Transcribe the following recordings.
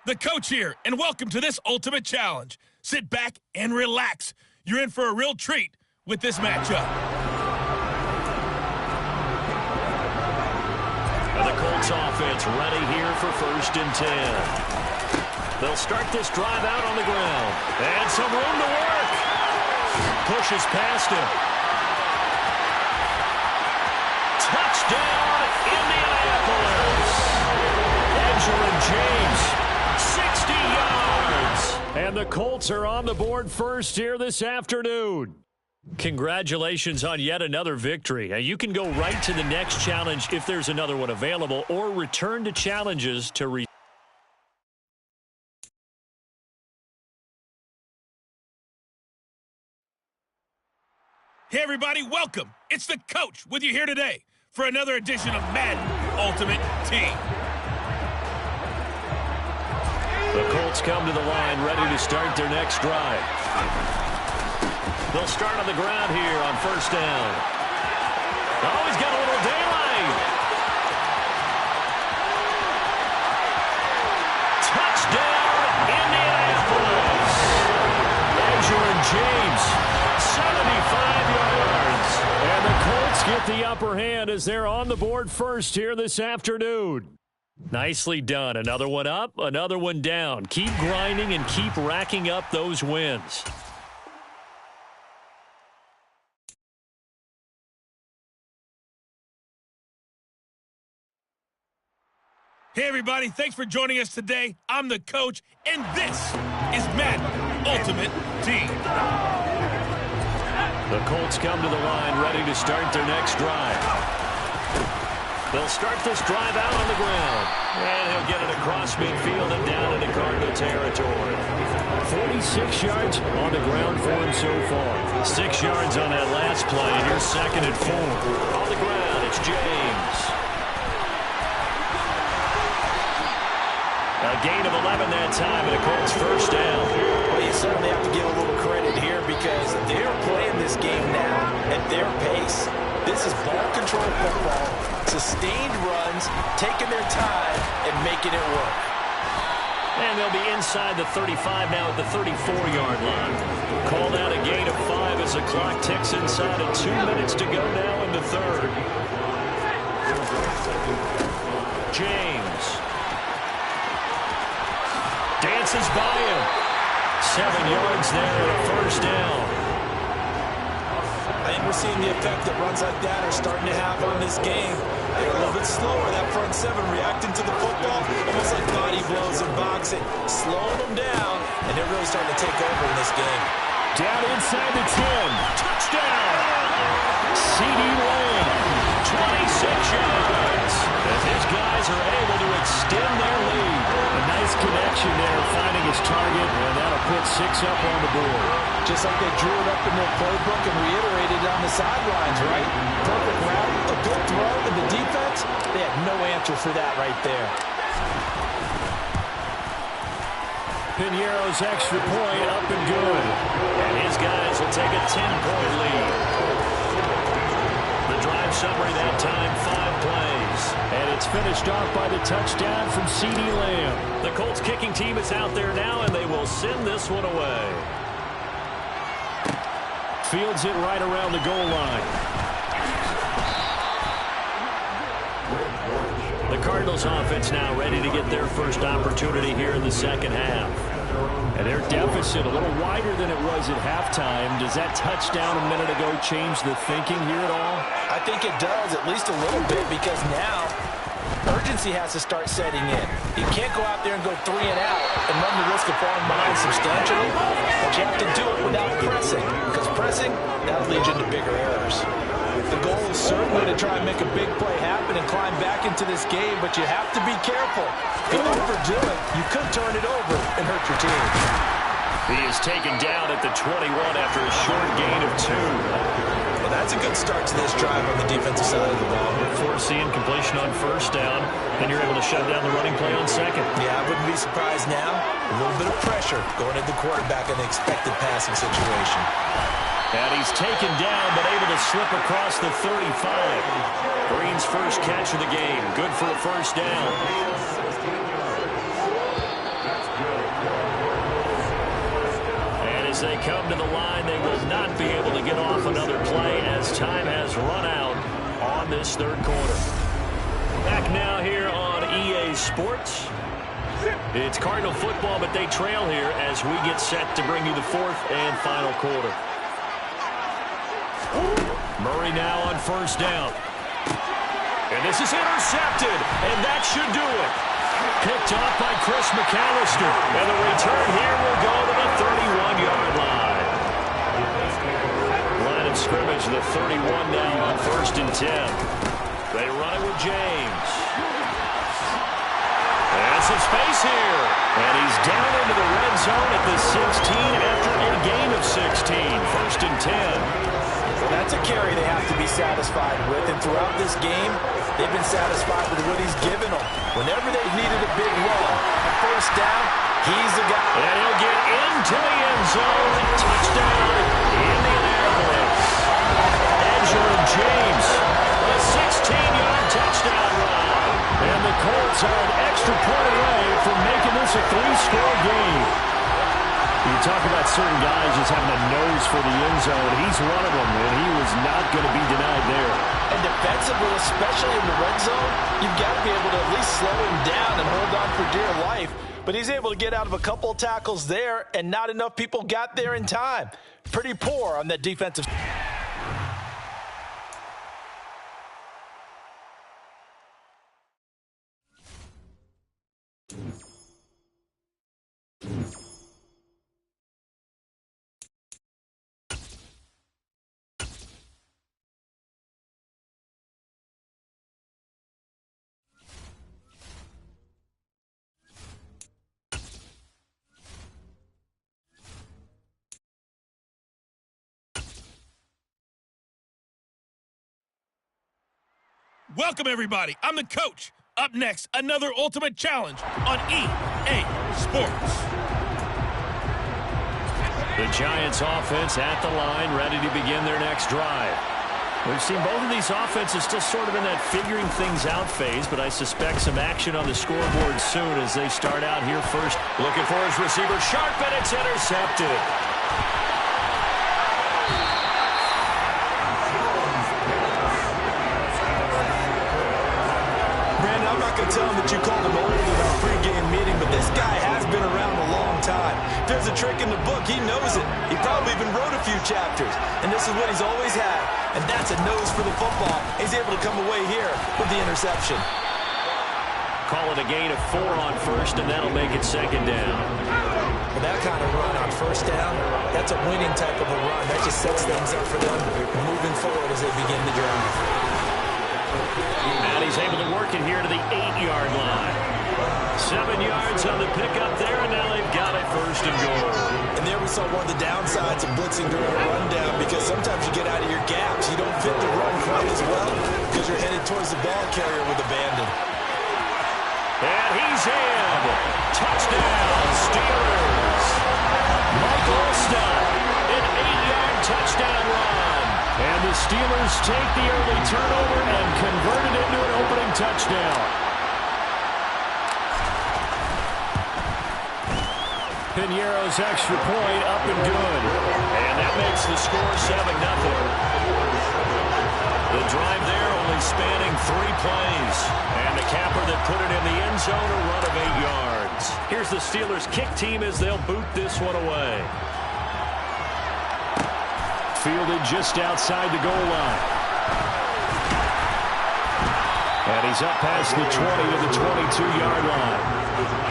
The coach here, and welcome to this ultimate challenge. Sit back and relax. You're in for a real treat with this matchup. And the Colts offense ready here for 1st and 10. They'll start this drive out on the ground. And some room to work. Pushes past him. Touchdown, Indianapolis. Edgerrin James. 60 yards. And the Colts are on the board first here this afternoon. Congratulations on yet another victory. Now you can go right to the next challenge if there's another one available, or return to challenges to Hey everybody, welcome. It's the coach with you here today for another edition of Madden Ultimate Team. The Colts come to the line ready to start their next drive. They'll start on the ground here on 1st down. Oh, he's got a little daylight. Touchdown, Indianapolis. Edgerrin James, 75 yards. And the Colts get the upper hand as they're on the board first here this afternoon. Nicely done. Another one up, another one down. Keep grinding and keep racking up those wins. Hey everybody, thanks for joining us today. I'm the coach, and this is Madden Ultimate Team. The Colts come to the line ready to start their next drive. They'll start this drive out on the ground. And he'll get it across midfield and down into Cardinal territory. 46 yards on the ground for him so far. 6 yards on that last play. Here's 2nd and 4. On the ground, it's James. A gain of 11 that time, and a Colts 1st down. Well, you certainly have to give a little credit here because they're playing this game now at their pace. This is ball control football, sustained runs, taking their time, and making it work. And they'll be inside the 35 now at the 34-yard line. Called out a gain of 5 as the clock ticks inside of 2 minutes to go now in the 3rd. James. Dances by him. 7 yards there and a 1st down. I think we're seeing the effect that runs like that are starting to have on this game. They're a little bit slower, that front 7 reacting to the football, almost like body blows in boxing, slowing them down, and they're really starting to take over in this game. Down inside the 10. Touchdown! C.D. Lamb, 26 yards. As his guys are able to extend their lead. A nice connection there, finding his target, and that'll put 6 up on the board. Just like they drew it up in their playbook and reiterated on the sidelines, right? Perfect route, a good throw, and the defense, they had no answer for that right there. Piñeiro's extra point up and good. And his guys will take a 10-point lead. The drive summary that time, 5 plays. And it's finished off by the touchdown from C.D. Lamb. The Colts kicking team is out there now, and they will send this one away. Fields it right around the goal line. The Cardinals offense now ready to get their first opportunity here in the 2nd half. And their deficit a little wider than it was at halftime. Does that touchdown a minute ago change the thinking here at all? I think it does, at least a little bit, because now urgency has to start setting in. You can't go out there and go 3 and out and run the risk of falling behind substantially, but you have to do it without pressing, because pressing, that leads into bigger errors. The goal is certainly to try and make a big play happen and climb back into this game, but you have to be careful. If you overdo it, you could turn it over and hurt your team. He is taken down at the 21 after a short gain of 2. Well, that's a good start to this drive on the defensive side of the ball. Forcing completion on 1st down, and you're able to shut down the running play on 2nd. Yeah, I wouldn't be surprised now. A little bit of pressure going at the quarterback in the expected passing situation. And he's taken down, but able to slip across the 35. Green's first catch of the game. Good for a 1st down. as they come to the line. They will not be able to get off another play as time has run out on this third quarter. Back now here on EA Sports. It's Cardinal football, but they trail here as we get set to bring you the fourth and final quarter. Murray now on first down. And this is intercepted, and that should do it. Picked off by Chris McAllister. And the return here will go to the 31-yard line. Line of scrimmage, the 31 now on first and 10. They run it with James. And some space here. And he's down into the red zone at the 16 after a gain of 16. First and 10. Well, that's a carry they have to be satisfied with. And throughout this game, they've been satisfied with what he's given them. Whenever they've needed a big run, first down, he's the guy. And he'll get into the end zone. Touchdown, Indianapolis. Edger and James. A 16-yard touchdown run. And the Colts are an extra point away from making this a 3-score game. You talk about certain guys just having a nose for the end zone. He's one of them, and he was not going to be denied there. And defensively, especially in the red zone, you've got to be able to at least slow him down and hold on for dear life. But he's able to get out of a couple of tackles there, and not enough people got there in time. Pretty poor on that defensive. Welcome, everybody. I'm the coach. Up next, another ultimate challenge on EA Sports. The Giants offense at the line, ready to begin their next drive. We've seen both of these offenses still sort of in that figuring things out phase, but I suspect some action on the scoreboard soon as they start out here first. Looking for his receiver, sharp, and it's intercepted. Tell him that you called him old in our pregame meeting, but this guy has been around a long time. If there's a trick in the book, he knows it. He probably even wrote a few chapters, and this is what he's always had, and that's a nose for the football. He's able to come away here with the interception. Call it a gain of 4 on first, and that'll make it second down. With that kind of run on first down, that's a winning type of a run. That just sets things up for them moving forward as they begin the drive. And he's able to work it here to the 8-yard line. 7 yards on the pickup there, and now they've got it first and goal. And there we saw one of the downsides of blitzing during a rundown, because sometimes you get out of your gaps. You don't fit the run quite as well because you're headed towards the ball carrier with abandon. And he's in. Touchdown, Steelers. Mike Olstein, an 8-yard touchdown run. And the Steelers take the early turnover and convert it into an opening touchdown. Piñeiro's extra point up and good. And that makes the score 7-0. The drive there only spanning 3 plays. And the capper that put it in the end zone, a run of 8 yards. Here's the Steelers kick team as they'll boot this one away. Fielded just outside the goal line. And he's up past the 20 to the 22-yard line.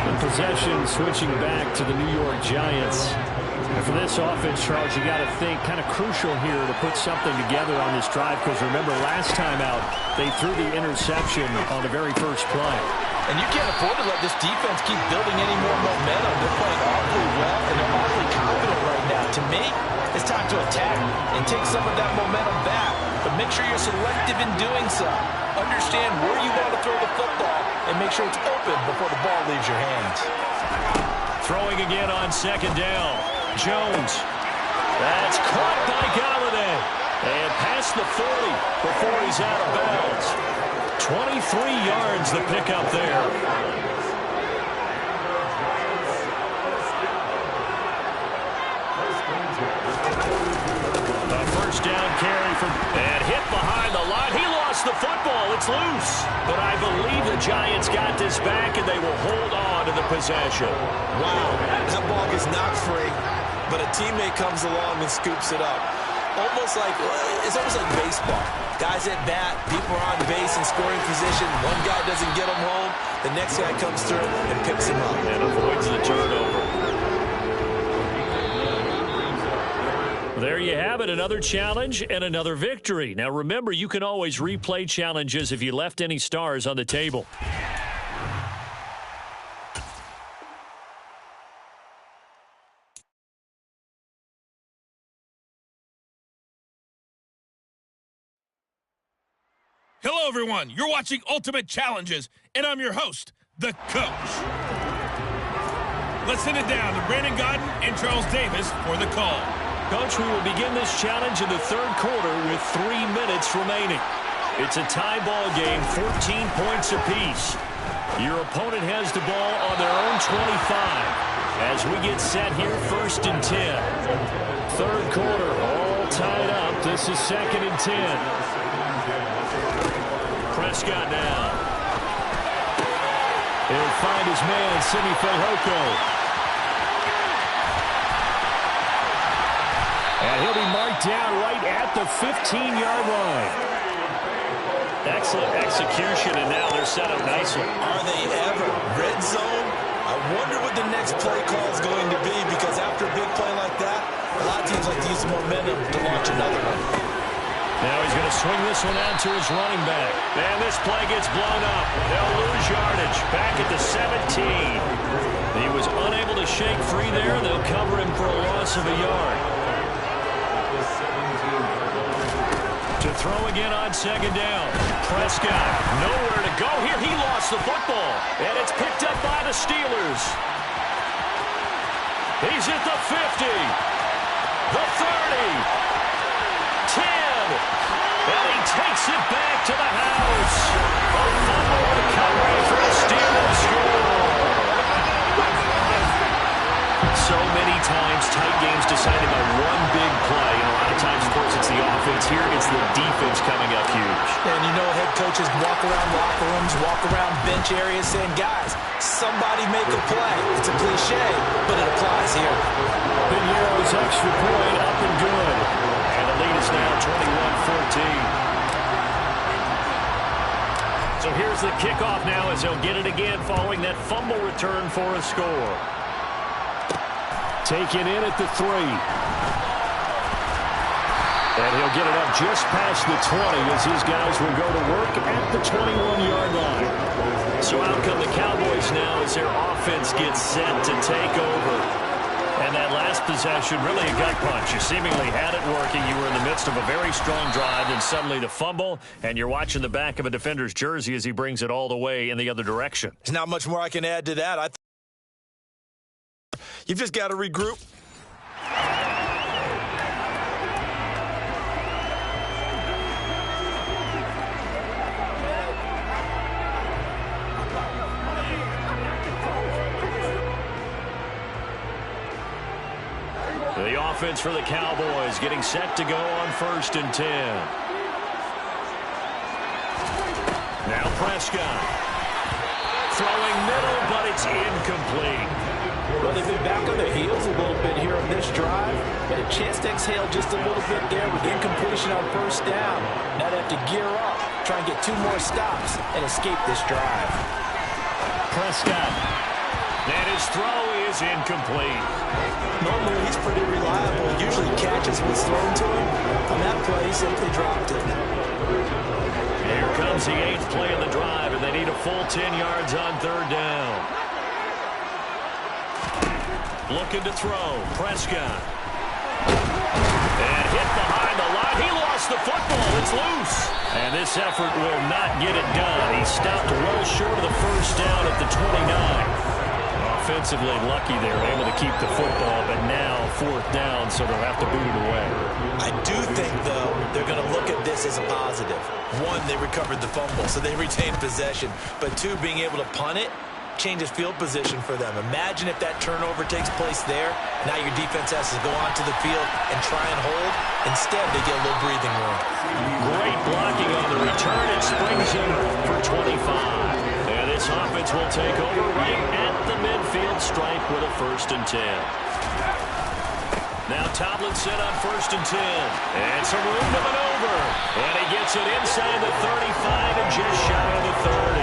The possession switching back to the New York Giants. And for this offense, Charles, you got to think kind of crucial here to put something together on this drive, because remember last time out they threw the interception on the very first play. And you can't afford to let this defense keep building any more momentum. They're playing awfully well, and they're awfully confident right now. To me, it's time to attack and take some of that momentum back. But make sure you're selective in doing so. Understand where you want to throw the football and make sure it's open before the ball leaves your hands. Throwing again on second down. Jones. That's caught by Galladay. And past the 40 before he's out of bounds. 23 yards the pickup there. hit behind the line. He lost the football. It's loose. But I believe the Giants got this back, and they will hold on to the possession. Wow, that ball gets knocked free, but a teammate comes along and scoops it up. It's almost like baseball. Guys at bat, people are on base in scoring position. One guy doesn't get him home. The next guy comes through and picks him up. And avoids the turnover. There you have it, another challenge and another victory. Now remember, you can always replay challenges if you left any stars on the table. Hello, everyone. You're watching Ultimate Challenges, and I'm your host, the Coach. Let's send it down to Brandon Godden and Charles Davis for the call. Coach, we will begin this challenge in the third quarter with 3 minutes remaining. It's a tie ball game, 14 points apiece. Your opponent has the ball on their own 25 as we get set here, 1st and 10. Third quarter, all tied up. This is 2nd and 10. Prescott now. He'll find his man, Simi Fehoko. And he'll be marked down right at the 15-yard line. Excellent execution, and now they're set up nicely. Are they ever? Red zone? I wonder what the next play call is going to be, because after a big play like that, a lot of teams like to use the momentum to launch another one. Now he's going to swing this one out to his running back. And this play gets blown up. They'll lose yardage. Back at the 17. He was unable to shake free there. They'll cover him for a loss of a yard. To throw again on 2nd down. Prescott, nowhere to go here. He lost the football. And it's picked up by the Steelers. He's at the 50. The 30. 10. And he takes it back to the house. A fumble recovery for the Steelers score. So many times tight games decided by one big play. And a lot of times, of course, it's the offense. Here it's the defense coming up huge. And you know, head coaches walk around locker rooms, walk around bench areas saying, guys, somebody make a play. It's a cliche, but it applies here. Pinheiro's extra point up and good. And the lead is now 21-14. So here's the kickoff now as they'll get it again following that fumble return for a score. Taken in at the 3. And he'll get it up just past the 20 as his guys will go to work at the 21-yard line. So out come the Cowboys now as their offense gets set to take over. And that last possession, really a gut punch. You seemingly had it working. You were in the midst of a very strong drive, and suddenly the fumble, and you're watching the back of a defender's jersey as he brings it all the way in the other direction. There's not much more I can add to that. You've just got to regroup. The offense for the Cowboys getting set to go on 1st and 10. Now Prescott. Throwing middle, but it's incomplete. Well, they've been back on their heels a little bit here on this drive, but a chance to exhale just a little bit there with incompletion on 1st down. Now they have to gear up, try and get 2 more stops, and escape this drive. Prescott. And his throw is incomplete. Normally, he's pretty reliable. Usually catches what's thrown to him. On that play, he simply dropped it. Here comes the 8th play of the drive, and they need a full 10 yards on 3rd down. Looking to throw. Prescott. And hit behind the line. He lost the football. It's loose. And this effort will not get it done. He stopped well short of the 1st down at the 29. Offensively lucky they were able to keep the football, but now 4th down, so they'll have to boot it away. I do think, though, they're going to look at this as a positive. 1, they recovered the fumble, so they retained possession. But 2, being able to punt it, changes field position for them. Imagine if that turnover takes place there. Now your defense has to go onto the field and try and hold. Instead, they get a little breathing room. Great blocking on the return. It springs him for 25. And this offense will take over right at the midfield stripe with a 1st and 10. Now Tomlinson on 1st and 10. And some room to maneuver. And he gets it inside the 35 and just shy of the 30.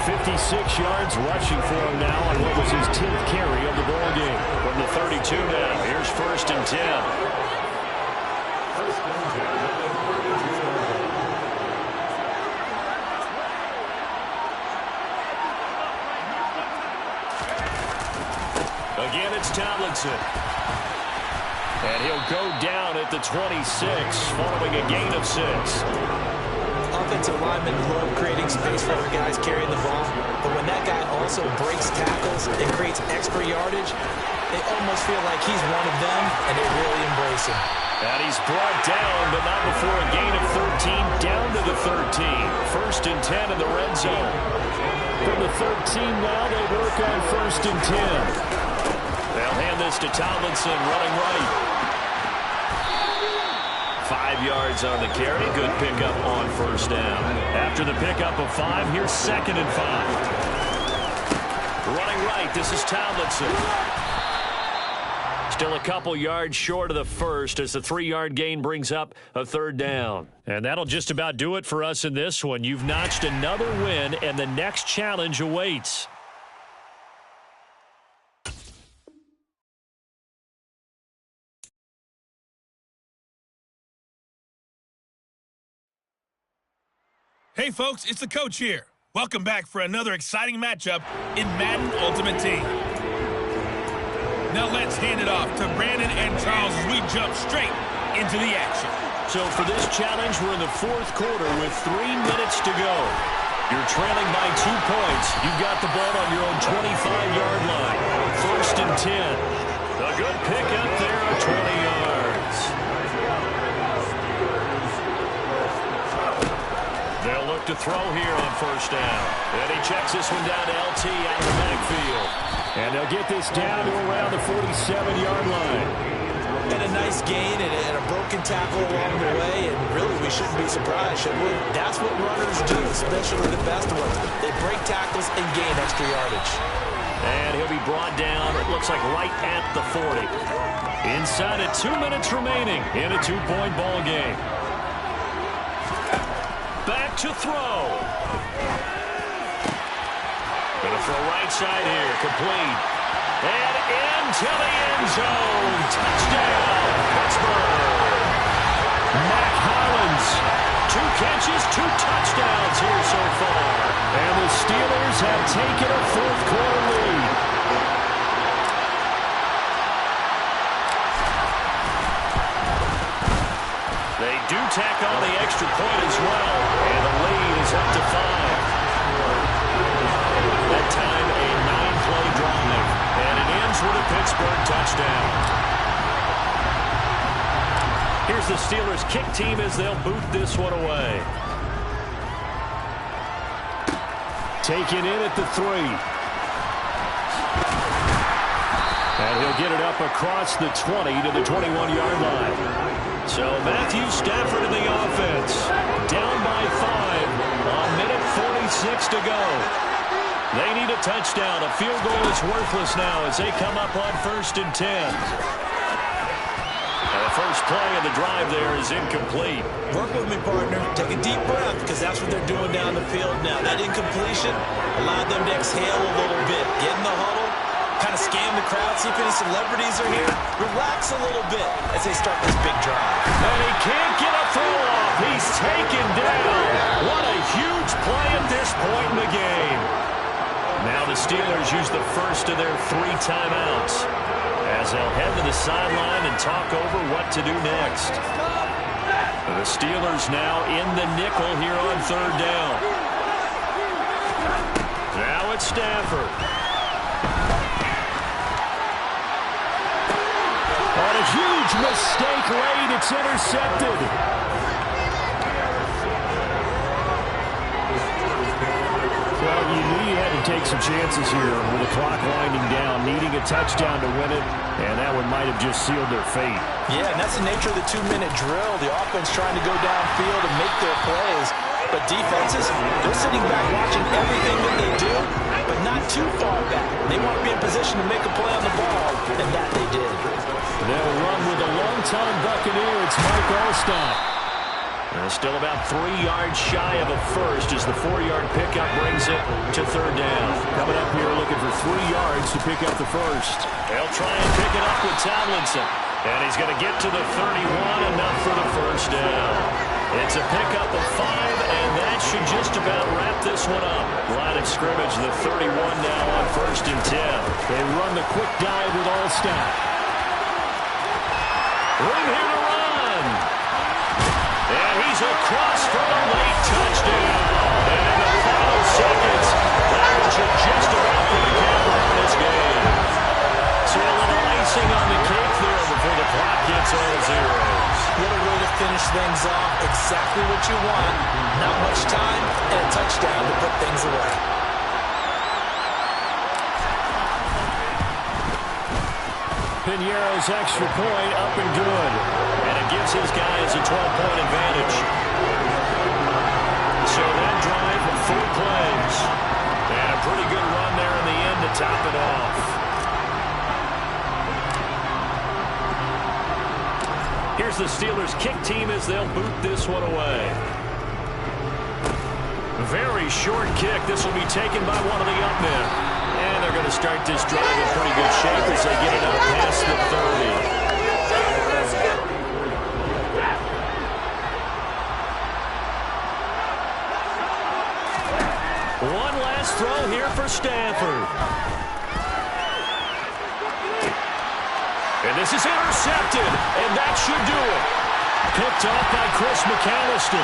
56 yards rushing for him now on what was his 10th carry of the ball game. From the 32 now, here's 1st and 10. Again, it's Tomlinson. And he'll go down at the 26 following a gain of 6. Offensive linemen love creating space for their guys carrying the ball, but when that guy also breaks tackles and creates extra yardage, they almost feel like he's one of them, and they really embrace him. And he's brought down, but not before a gain of 13, down to the 13. 1st and 10 in the red zone. From the 13 now, they work on 1st and 10. They'll hand this to Tomlinson, running right. 5 yards on the carry. Good pickup on 1st down. After the pickup of 5, here's 2nd and 5. Running right, this is Tomlinson. Still a couple yards short of the 1st as the 3-yard gain brings up a 3rd down. And that'll just about do it for us in this one. You've notched another win, and the next challenge awaits. Hey folks, it's the coach here. Welcome back for another exciting matchup in Madden Ultimate Team. Now let's hand it off to Brandon and Charles as we jump straight into the action. So for this challenge, we're in the 4th quarter with 3 minutes to go. You're trailing by 2 points. You've got the ball on your own 25-yard line. 1st and 10. A good pickup there of 20 yards. They'll look to throw here on 1st down. And he checks this one down to LT out of the backfield. And they'll get this down to around the 47-yard line. And a nice gain and a broken tackle along the way, and really we shouldn't be surprised, should we? That's what runners do, especially the best ones. They break tackles and gain extra yardage. And he'll be brought down, it looks like right at the 40. Inside of 2 minutes remaining in a 2-point ball game. Back to throw. Gonna throw right side here, complete. And into the end zone. Touchdown, Pittsburgh. Mac Hollins. 2 catches, 2 touchdowns here so far. And the Steelers have taken a 4th quarter lead. They do tack on the extra point as well. And the lead is up to 5. That time a 9-play drive. And it ends with a Pittsburgh touchdown. Here's the Steelers kick team as they'll boot this one away. Taken in at the 3. And he'll get it up across the 20 to the 21-yard line. So Matthew Stafford in the offense. Down by 5 on minute 46 to go. They need a touchdown. A field goal is worthless now as they come up on 1st and 10. And the first play of the drive there is incomplete. Work with me, partner. Take a deep breath, because that's what they're doing down the field now. That incompletion allowed them to exhale a little bit. Get in the huddle, kind of scan the crowd, see if any celebrities are here. Relax a little bit as they start this big drive. And he can't get a throw off. He's taken down. What a huge play at this point in the game. Now the Steelers use the first of their 3 timeouts as they'll head to the sideline and talk over what to do next. The Steelers now in the nickel here on 3rd down. Now it's Stafford. On a huge mistake late, it's intercepted. Well, you knew you had to take some chances here with the clock winding down, needing a touchdown to win it, and that one might have just sealed their fate. Yeah, and that's the nature of the 2-minute drill. The offense trying to go downfield and make their plays. But defenses, they're sitting back watching everything that they do, but not too far back. They want to be in position to make a play on the ball, and that they did. They'll run with a longtime Buccaneer. It's Mike Allstott. Still about 3 yards shy of a first as the 4-yard pickup brings it to third down. Coming up here looking for 3 yards to pick up the first. They'll try and pick it up with Tomlinson. And he's going to get to the 31, enough for the first down. It's a pickup of 5, and that should just about wrap this one up. Line of scrimmage, the 31 now on 1st and 10. They run the quick dive with Allstott. Room here to run. And he's across for a late touchdown. And in the final seconds, that should just about put a camera on this game. So a little icing on the cake there before the clock gets all zeros. What a way to finish things off. Exactly what you want. Not much time and a touchdown to put things away. Piñeiro's extra point up and good. And it gives his guys a 12-point advantage. So that drive, 4 plays. And a pretty good run there in the end to top it off. Here's the Steelers' kick team as they'll boot this one away. Very short kick. This will be taken by one of the up men. And they're going to start this drive in pretty good shape as they get it up past the 30. One last throw here for Stanford. And this is intercepted, and that should do it. Picked off by Chris McAllister.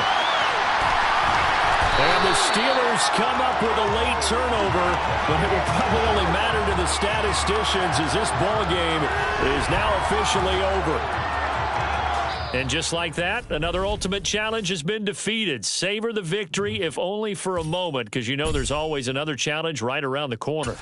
And the Steelers come up with a late turnover, but it will probably only matter to the statisticians as this ball game is now officially over. And just like that, another ultimate challenge has been defeated. Savor the victory, if only for a moment, because you know there's always another challenge right around the corner.